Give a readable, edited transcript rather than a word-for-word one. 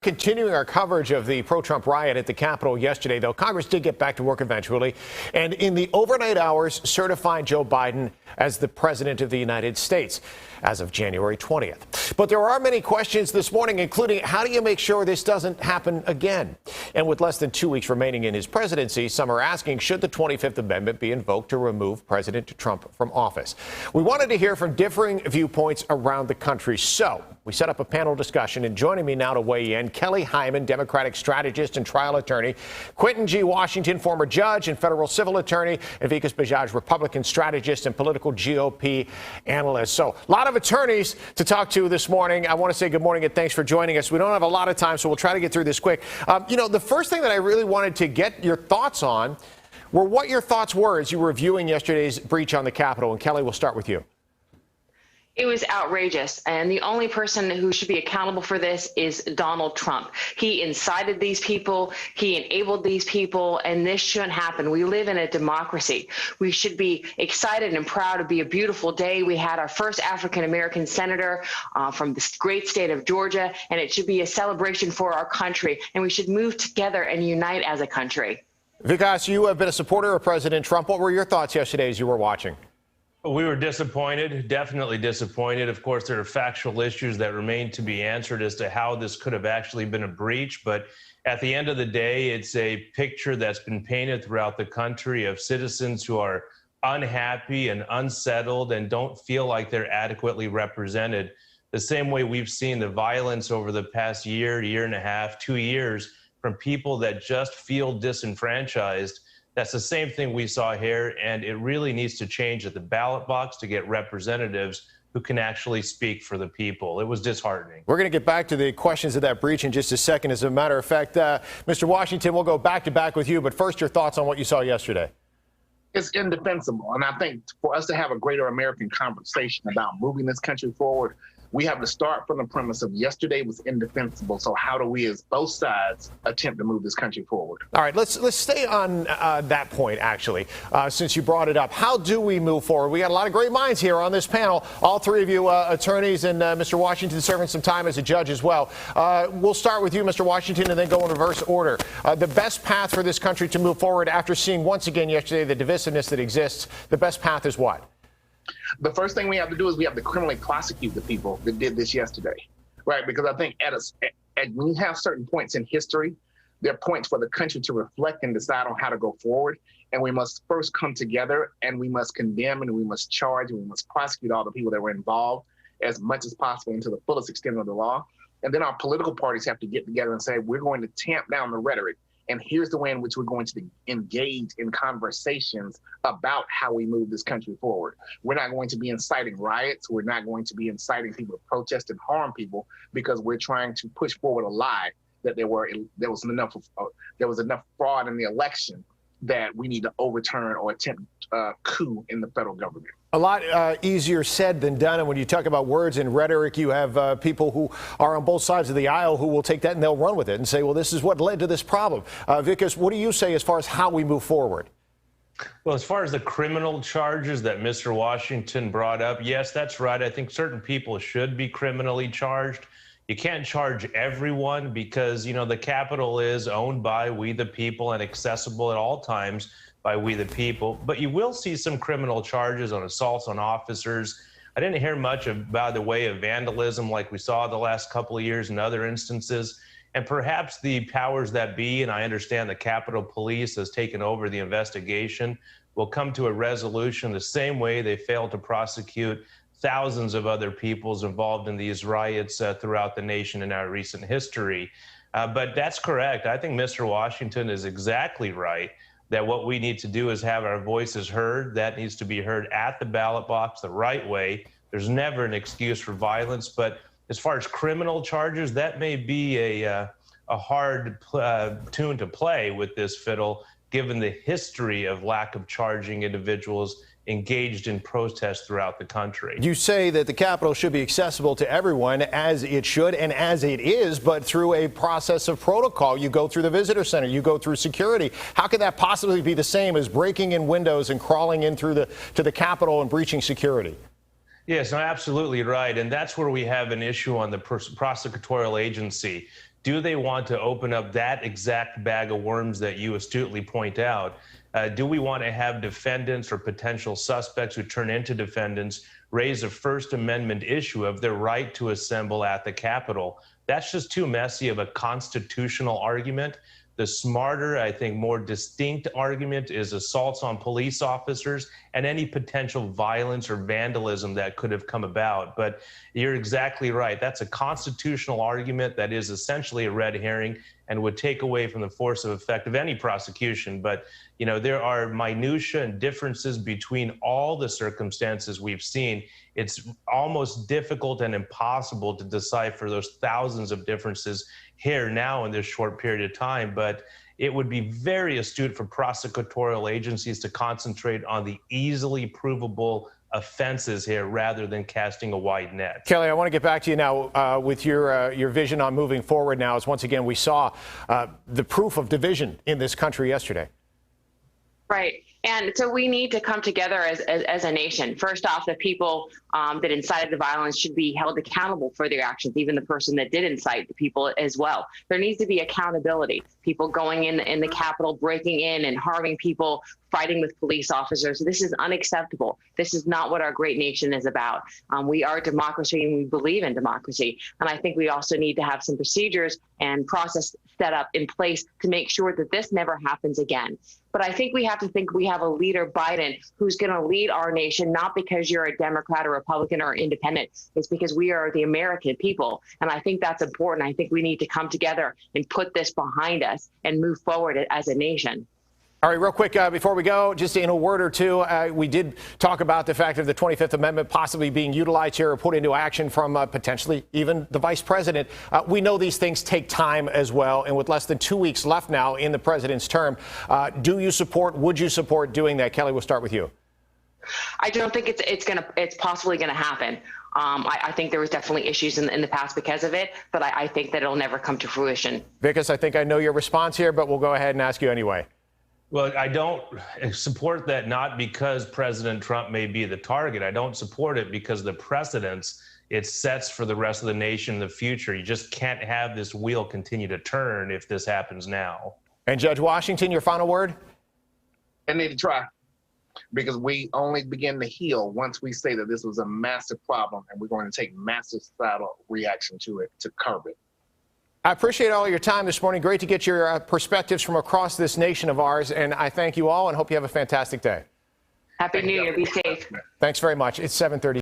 Continuing our coverage of the pro-Trump riot at the Capitol yesterday, though, Congress did get back to work eventually, and in the overnight hours certified Joe Biden as the president of the United States as of January 20th. But there are many questions this morning, including how do you make sure this doesn't happen again? And with less than 2 weeks remaining in his presidency, some are asking, should the 25th Amendment be invoked to remove President Trump from office? We wanted to hear from differing viewpoints around the country, so we set up a panel discussion, and joining me now to weigh in, Kelly Hyman, Democratic strategist and trial attorney, Quentin G. Washington, former judge and federal civil attorney, and Vikas Bajaj, Republican strategist and political GOP analyst. So a lot of attorneys to talk to this morning. I want to say good morning and thanks for joining us. We don't have a lot of time, so we'll try to get through this quick. The first thing that I really wanted to get your thoughts on were what your thoughts were as you were viewing yesterday's breach on the Capitol. And Kelly, we'll start with you. It was outrageous, and the only person who should be accountable for this is Donald Trump. He incited these people, he enabled these people, and this shouldn't happen. We live in a democracy. We should be excited and proud to be a beautiful day. We had our first African-American senator from this great state of Georgia, and it should be a celebration for our country, and we should move together and unite as a country. Vikas, you have been a supporter of President Trump. What were your thoughts yesterday as you were watching? We were disappointed, definitely disappointed. Of course, there are factual issues that remain to be answered as to how this could have actually been a breach. But at the end of the day, it's a picture that's been painted throughout the country of citizens who are unhappy and unsettled and don't feel like they're adequately represented. The same way we've seen the violence over the past year, year and a half, 2 years from people that just feel disenfranchised. That's the same thing we saw here, and it really needs to change at the ballot box to get representatives who can actually speak for the people. It was disheartening. We're going to get back to the questions of that breach in just a second. As a matter of fact, Mr. Washington, we'll go back to back with you, but first your thoughts on what you saw yesterday. It's indefensible, and I think for us to have a greater American conversation about moving this country forward, we have to start from the premise of yesterday was indefensible. So how do we, as both sides, attempt to move this country forward? All right, let's stay on that point, actually, since you brought it up. How do we move forward? We got a lot of great minds here on this panel. All three of you attorneys, and Mr. Washington serving some time as a judge as well. We'll start with you, Mr. Washington, and then go in reverse order. The best path for this country to move forward after seeing once again yesterday the divisiveness that exists, the best path is what? The first thing we have to do is we have to criminally prosecute the people that did this yesterday, right? Because I think when you have certain points in history, there are points for the country to reflect and decide on how to go forward. And we must first come together and we must condemn and we must charge and we must prosecute all the people that were involved as much as possible and to the fullest extent of the law. And then our political parties have to get together and say, we're going to tamp down the rhetoric. And here's the way in which we're going to engage in conversations about how we move this country forward. We're not going to be inciting riots. We're not going to be inciting people to protest and harm people because we're trying to push forward a lie that there was enough fraud in the election that we need to overturn or attempt a coup in the federal government. A lot easier said than done. And when you talk about words and rhetoric, you have people who are on both sides of the aisle who will take that and they'll run with it and say, well, this is what led to this problem. Vikas, what do you say as far as how we move forward? Well, as far as the criminal charges that Mr. Washington brought up, yes, that's right. I think certain people should be criminally charged. You can't charge everyone because, the Capitol is owned by we the people and accessible at all times by we the people. But you will see some criminal charges on assaults on officers. I didn't hear much about the way of vandalism like we saw the last couple of years in other instances. And perhaps the powers that be, and I understand the Capitol Police has taken over the investigation, will come to a resolution the same way they failed to prosecute thousands of other peoples involved in these riots throughout the nation in our recent history. But that's correct. I think Mr. Washington is exactly right that what we need to do is have our voices heard. That needs to be heard at the ballot box the right way. There's never an excuse for violence. But as far as criminal charges, that may be a hard tune to play with this fiddle, given the history of lack of charging individuals engaged in protests throughout the country. You say that the Capitol should be accessible to everyone, as it should and as it is, but through a process of protocol. You go through the visitor center, you go through security. How could that possibly be the same as breaking in windows and crawling in through to the Capitol and breaching security? Yes, no, absolutely right. And that's where we have an issue on the prosecutorial agency. Do they want to open up that exact bag of worms that you astutely point out? Do we want to have defendants or potential suspects who turn into defendants raise a First Amendment issue of their right to assemble at the Capitol? That's just too messy of a constitutional argument. The smarter, I think, more distinct argument is assaults on police officers and any potential violence or vandalism that could have come about. But you're exactly right. That's a constitutional argument that is essentially a red herring and would take away from the force of effect of any prosecution. But, you know, there are minutia and differences between all the circumstances we've seen. It's almost difficult and impossible to decipher those thousands of differences here now in this short period of time. But it would be very astute for prosecutorial agencies to concentrate on the easily provable offenses here rather than casting a wide net. Kelly, I want to get back to you now with your vision on moving forward now, as once again we saw the proof of division in this country yesterday. Right. And so we need to come together as a nation. First off, the people that incited the violence should be held accountable for their actions, even the person that did incite the people as well. There needs to be accountability. People going in the Capitol, breaking in and harming people, fighting with police officers. This is unacceptable. This is not what our great nation is about. We are a democracy and we believe in democracy. And I think we also need to have some procedures and process set up in place to make sure that this never happens again. But I think we have to think we have a leader, Biden, who's going to lead our nation, not because you're a Democrat or Republican or independent. It's because we are the American people. And I think that's important. I think we need to come together and put this behind us and move forward as a nation. All right, real quick, before we go, just in a word or two, we did talk about the fact of the 25th Amendment possibly being utilized here or put into action from potentially even the vice president. We know these things take time as well. And with less than 2 weeks left now in the president's term, would you support doing that? Kelly, we'll start with you. I don't think it's possibly going to happen. I think there was definitely issues in the past because of it, but I think that it'll never come to fruition. Vikas, I think I know your response here, but we'll go ahead and ask you anyway. Well, I don't support that, not because President Trump may be the target. I don't support it because the precedents it sets for the rest of the nation in the future. You just can't have this wheel continue to turn if this happens now. And Judge Washington, your final word? I need to try, because we only begin to heal once we say that this was a massive problem and we're going to take massive societal reaction to it to curb it. I appreciate all your time this morning. Great to get your perspectives from across this nation of ours. And I thank you all and hope you have a fantastic day. Happy New Year. Be safe. Thanks very much. It's 7:30.